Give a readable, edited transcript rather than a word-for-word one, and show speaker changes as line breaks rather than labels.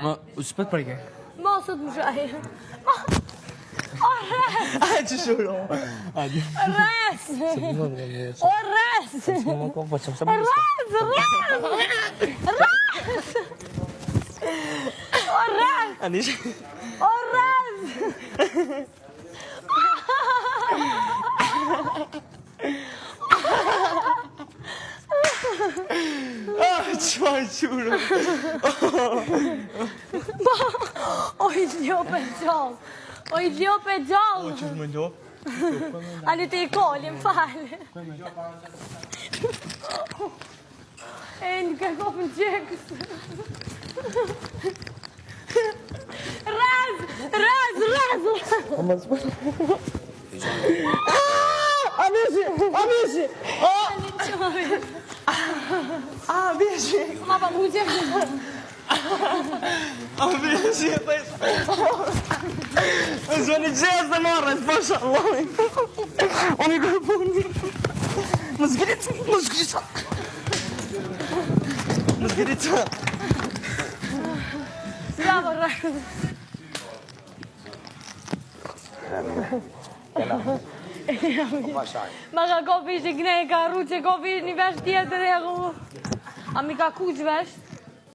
Ma, s'pët për ke?
Mosët më shaj.
A, që shuro?
Res! O, res! O, res!
Qëfar quro?
O, i ljope gjallë. O, i ljope gjallë.
Që më ndo?
Ali te i koli, më falë. E, në ka kopën qekës. Raz! Raz! Raz!
Amici! Amici! Amici!
Ma pa mu qekës.
Amici! Sono gest de morres, poxa, Allah. Oni kërpuni. Më zgritë.
Bravo, Raz. Ma ka kopi ishte këne, ka rru që kopi një vesh tjetër e ku. A mi ka kuq vesh?